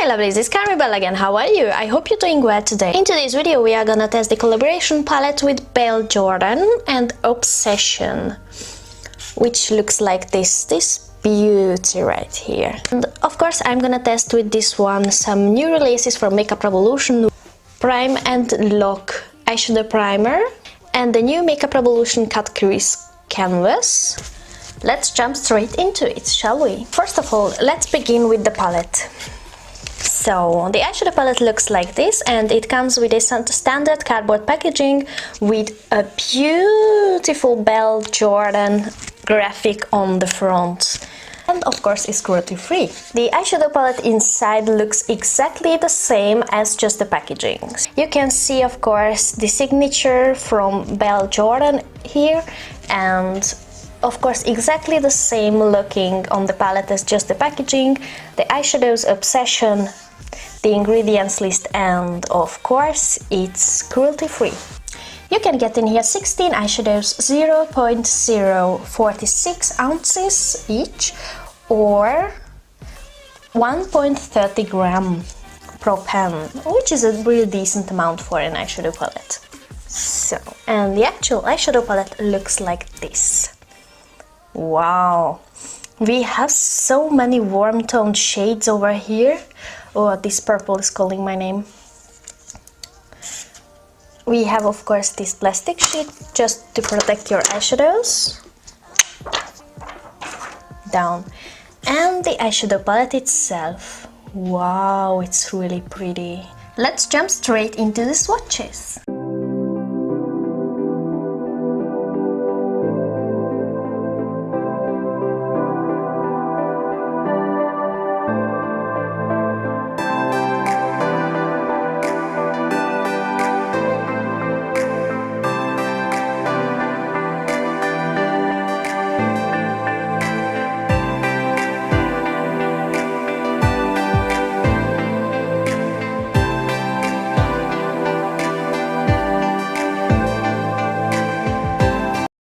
lovelies, it's CarmieBelle again. How are you? I hope you're doing well today. In today's video we are gonna test the collaboration palette with BelleJorden and Obsession, which looks like this beauty right here. And of course I'm gonna test with this one some new releases from Makeup Revolution, Prime and Lock eyeshadow primer and the new Makeup Revolution Cut Crease canvas. Let's jump straight into it, shall we? First of all, let's begin with the palette. So the eyeshadow palette looks like this, and it comes with a standard cardboard packaging with a beautiful BelleJorden graphic on the front. And of course it's cruelty free. The eyeshadow palette inside looks exactly the same as just the packaging. You can see of course the signature from BelleJorden here, and of course exactly the same looking on the palette as just the packaging, the eyeshadows Obsession, the ingredients list, and of course it's cruelty free. You can get in here 16 eyeshadows, 0.046 ounces each, or 1.30 gram per pen, which is a really decent amount for an eyeshadow palette. So, and the actual eyeshadow palette looks like this. Wow, we have so many warm toned shades over here. Oh, this purple is calling my name. We have of course this plastic sheet just to protect your eyeshadows. Down. And the eyeshadow palette itself. Wow, it's really pretty. Let's jump straight into the swatches.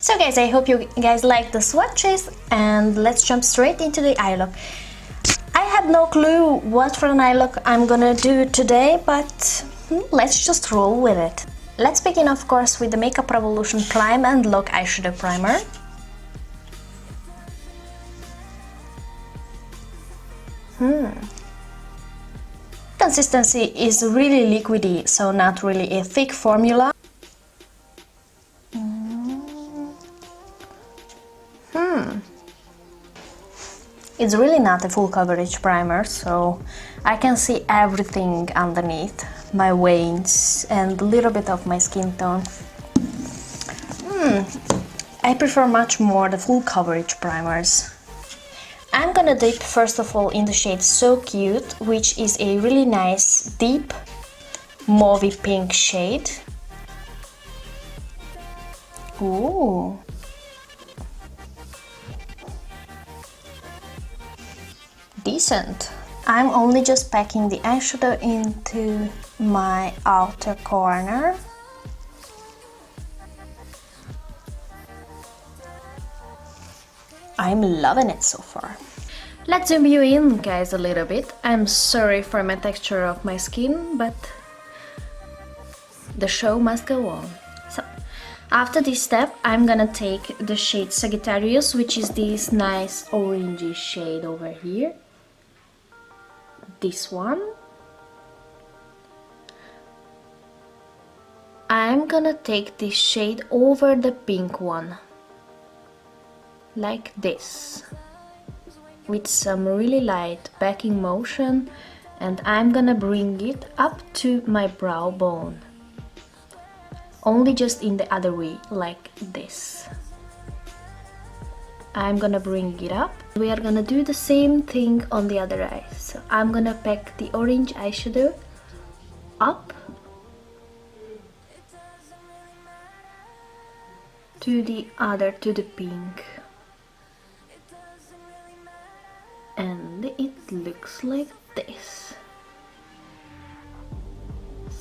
So guys, I hope you guys like the swatches, and let's jump straight into the eye look. I have no clue what for an eye look I'm gonna do today, but let's just roll with it. Let's begin of course with the Makeup Revolution Prime and Lock eyeshadow primer. Consistency is really liquidy, so not really a thick formula. It's really not a full coverage primer, so I can see everything underneath my veins and a little bit of my skin tone. I prefer much more the full coverage primers. I'm gonna dip first of all in the shade So Cute, which is a really nice deep mauvey pink shade. Ooh. Decent. I'm only just packing the eyeshadow into my outer corner. I'm loving it so far. Let's zoom you in guys a little bit. I'm sorry for my texture of my skin, but the show must go on. So after this step I'm gonna take the shade Sagittarius, which is this nice orangey shade over here. This one. I'm gonna take this shade over the pink one, like this, with some really light backing motion, and I'm gonna bring it up to my brow bone, only just in the other way, like this. I'm gonna bring it up. We are gonna do the same thing on the other eye. So I'm gonna pack the orange eyeshadow up to the pink. And it looks like this.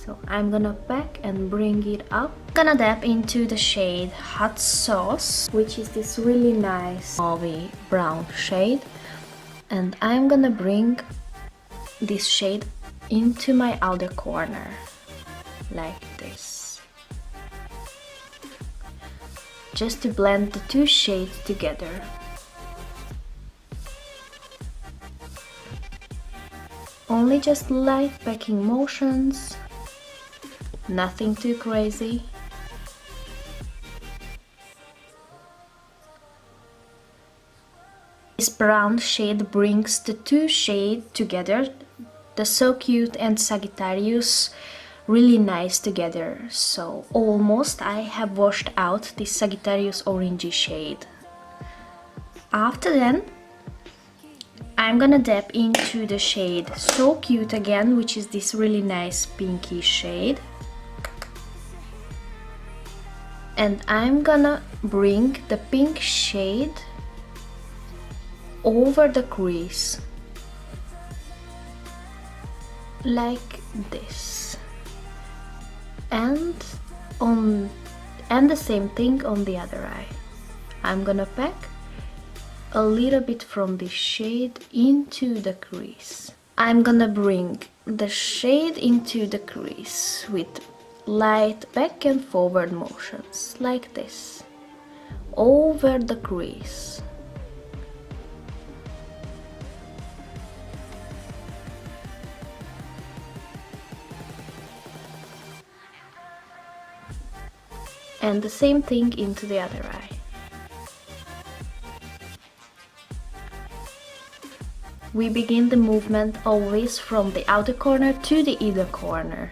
So I'm gonna pack and bring it up. Gonna dab into the shade Hot Sauce, which is this really nice mauvey brown shade, and I'm gonna bring this shade into my outer corner, like this, just to blend the two shades together. Only just light packing motions, nothing too crazy. This brown shade brings the two shades together, the So Cute and Sagittarius, really nice together. So almost I have washed out this Sagittarius orangey shade. After then, I'm gonna dip into the shade So Cute again, which is this really nice pinky shade. And I'm gonna bring the pink shade over the crease, like this, and the same thing on the other eye. I'm gonna pack a little bit from this shade into the crease. I'm gonna bring the shade into the crease with light back and forward motions, like this, over the crease. And the same thing into the other eye. We begin the movement always from the outer corner to the inner corner.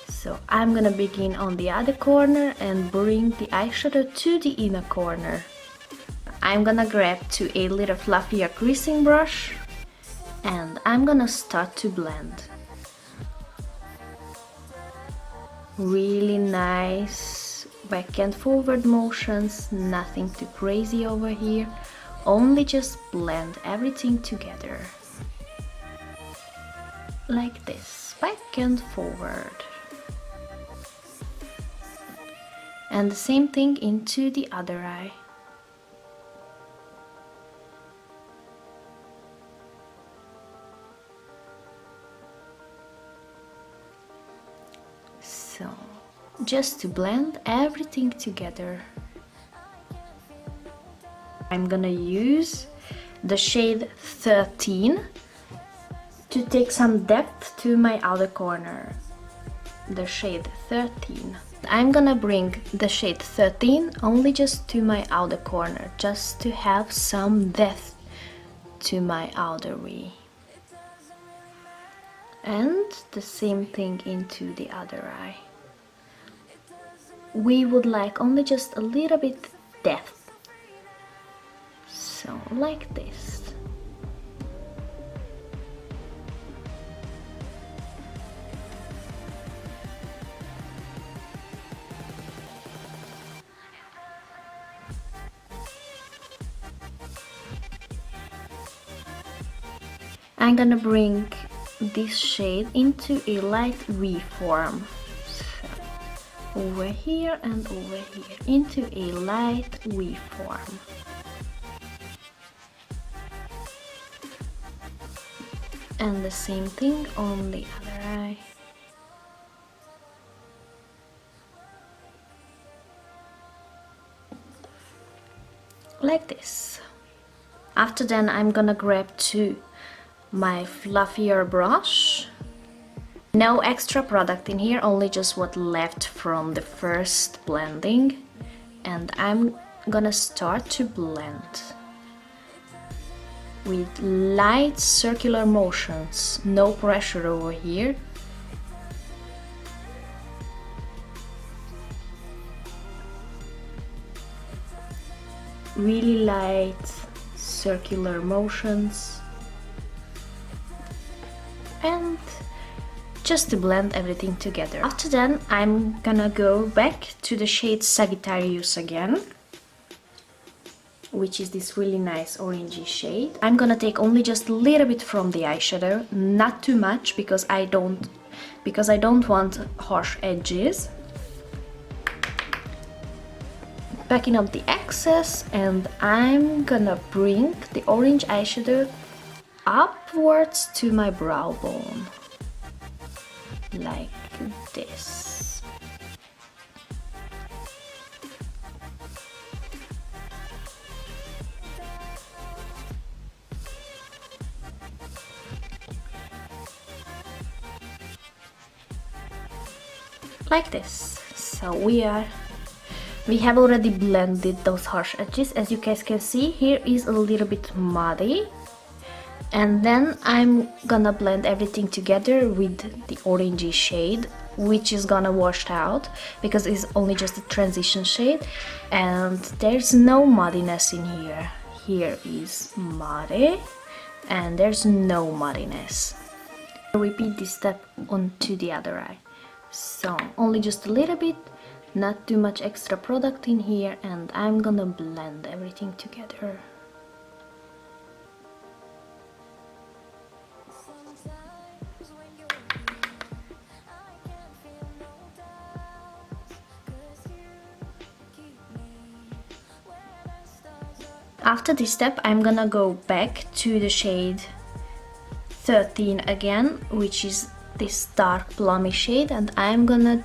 So I'm gonna begin on the outer corner and bring the eyeshadow to the inner corner. I'm gonna grab to a little fluffier creasing brush and I'm gonna start to blend. Really nice back and forward motions, nothing too crazy over here, only just blend everything together, like this, back and forward. And the same thing into the other eye. So, just to blend everything together. I'm gonna use the shade 13 to take some depth to my outer corner. The shade 13. I'm gonna bring the shade 13 only just to my outer corner, just to have some depth to my outer eye. And the same thing into the other eye. We would like only just a little bit depth, so like this. I'm gonna bring this shade into a light V form. Over here and over here, into a light V form. And the same thing on the other eye. Like this. After then I'm gonna grab my fluffier brush. No extra product in here, only just what left from the first blending, and I'm gonna start to blend with light circular motions, no pressure over here. Really light circular motions, and just to blend everything together. After that, I'm gonna go back to the shade Sagittarius again, which is this really nice orangey shade. I'm gonna take only just a little bit from the eyeshadow, not too much, because I don't want harsh edges. Packing up the excess, and I'm gonna bring the orange eyeshadow upwards to my brow bone, like this. Like this. So we have already blended those harsh edges. As you guys can see, here is a little bit muddy, and then I'm gonna blend everything together with the orangey shade, which is gonna wash out because it's only just a transition shade, and there's no muddiness in here. Here is muddy and there's no muddiness. Repeat this step onto the other eye. So only just a little bit, not too much extra product in here, and I'm gonna blend everything together. After this step, I'm gonna go back to the shade 13 again, which is this dark plummy shade, and I'm gonna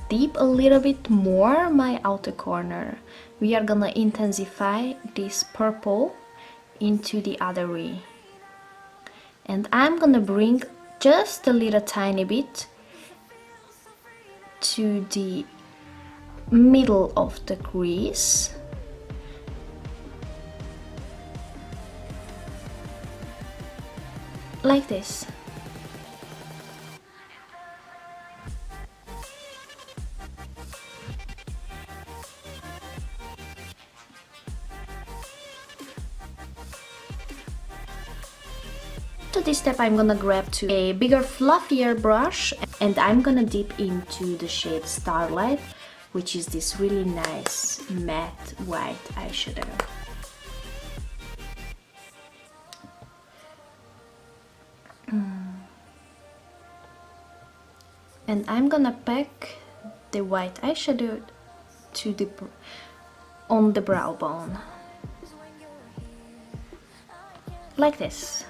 deep a little bit more my outer corner. We are gonna intensify this purple into the other eye, and I'm gonna bring just a little tiny bit to the middle of the crease, like this. To this step, I'm gonna grab to a bigger, fluffier brush, and I'm gonna dip into the shade Starlight, which is this really nice matte white eyeshadow. And I'm gonna pack the white eyeshadow to the on the brow bone, like this.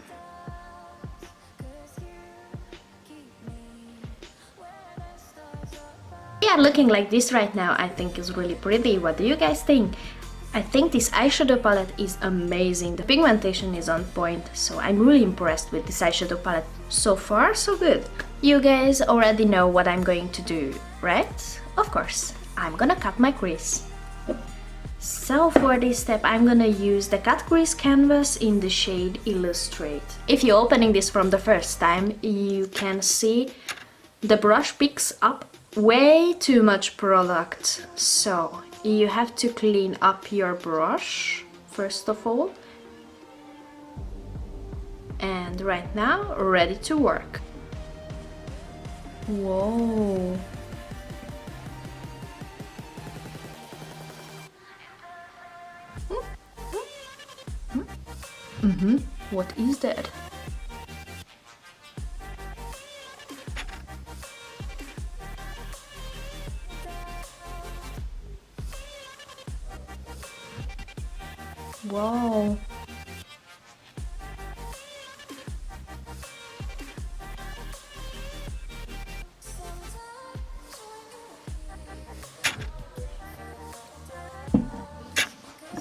Yeah, looking like this right now, I think is really pretty. What do you guys think? I think this eyeshadow palette is amazing. The pigmentation is on point, so I'm really impressed with this eyeshadow palette. So far, so good. You guys already know what I'm going to do, right? Of course, I'm gonna cut my crease. So for this step, I'm gonna use the cut crease canvas in the shade Illustrate. If you're opening this from the first time, you can see the brush picks up way too much product, so you have to clean up your brush first of all. And right now, ready to work. Whoa. What is that? Wow.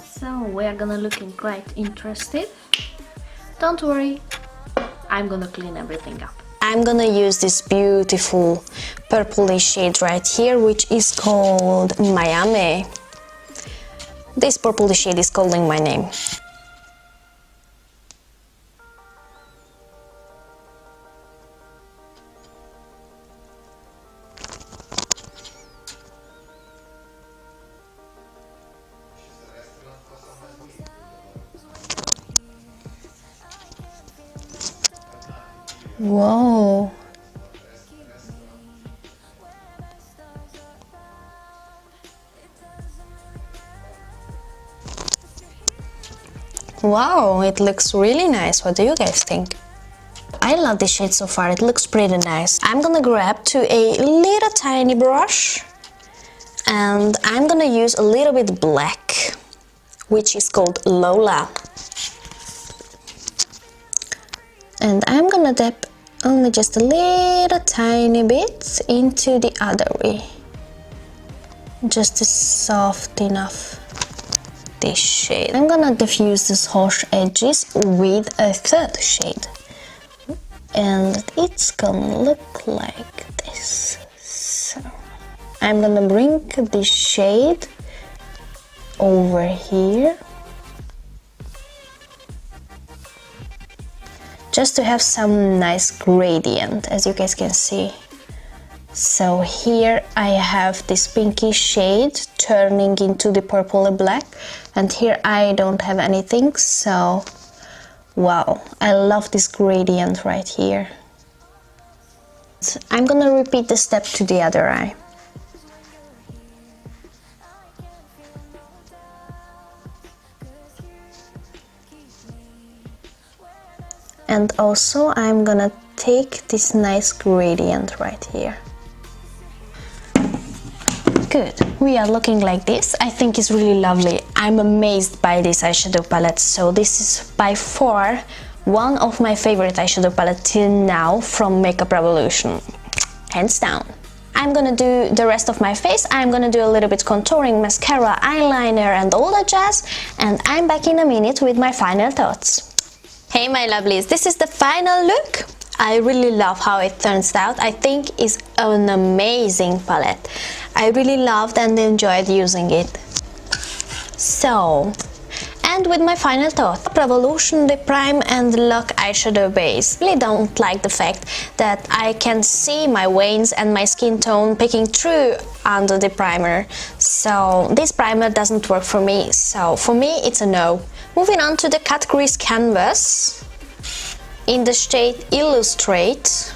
So we are gonna looking quite interested. Don't worry, I'm gonna clean everything up. I'm gonna use this beautiful purpley shade right here, which is called Miami. This purpley shade is calling my name. Whoa. Wow, it looks really nice. What do you guys think? I love this shade so far. It looks pretty nice. I'm gonna grab to a little tiny brush and I'm gonna use a little bit black, which is called Lola. And I'm gonna dip only just a little tiny bit into the other way, just to soften enough this shade. I'm gonna diffuse these harsh edges with a third shade, and it's gonna look like this. So I'm gonna bring this shade over here just to have some nice gradient, as you guys can see. So here I have this pinky shade turning into the purple black, and here I don't have anything, so wow, I love this gradient right here. I'm gonna repeat the step to the other eye. And also I'm gonna take this nice gradient right here. Good, we are looking like this. I think it's really lovely. I'm amazed by this eyeshadow palette. So this is by far one of my favorite eyeshadow palettes till now from Makeup Revolution, hands down. I'm gonna do the rest of my face. I'm gonna do a little bit contouring, mascara, eyeliner and all that jazz, and I'm back in a minute with my final thoughts. Hey my lovelies, this is the final look. I really love how it turns out. I think it's an amazing palette. I really loved and enjoyed using it. So, and with my final thought, Revolution, the Prime and Lock eyeshadow base. I really don't like the fact that I can see my veins and my skin tone peeking through under the primer. So this primer doesn't work for me. So for me it's a no. Moving on to the cut crease canvas in the shade Illustrate.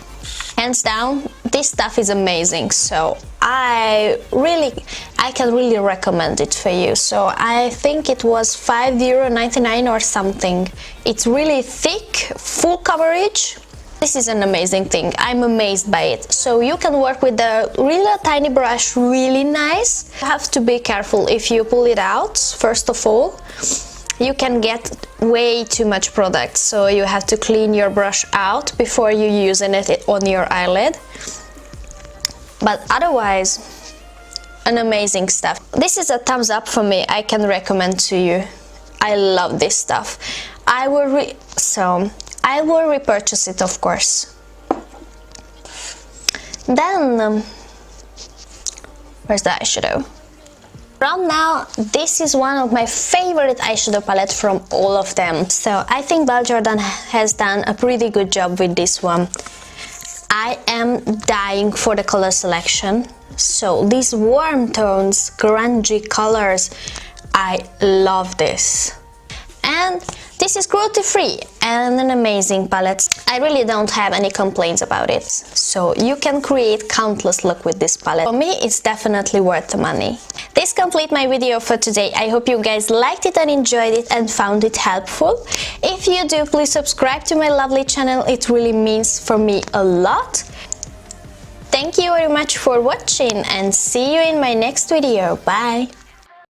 Hands down, this stuff is amazing, so I can really recommend it for you. So I think it was €5.99 or something. It's really thick, full coverage. This is an amazing thing. I'm amazed by it. So you can work with the really tiny brush really nice. You have to be careful if you pull it out, first of all. You can get way too much product, so you have to clean your brush out before you using it on your eyelid. But otherwise, an amazing stuff. This is a thumbs up for me. I can recommend to you. I love this stuff. I will repurchase it, of course. Then where's the eyeshadow? From now, this is one of my favorite eyeshadow palettes from all of them. So I think BelleJorden has done a pretty good job with this one. I am dying for the color selection. So these warm tones, grungy colors, I love this. And this is cruelty free and an amazing palette. I really don't have any complaints about it. So you can create countless looks with this palette. For me, it's definitely worth the money. This completes my video for today. I hope you guys liked it and enjoyed it and found it helpful. If you do, please subscribe to my lovely channel. It really means for me a lot. Thank you very much for watching and see you in my next video. Bye!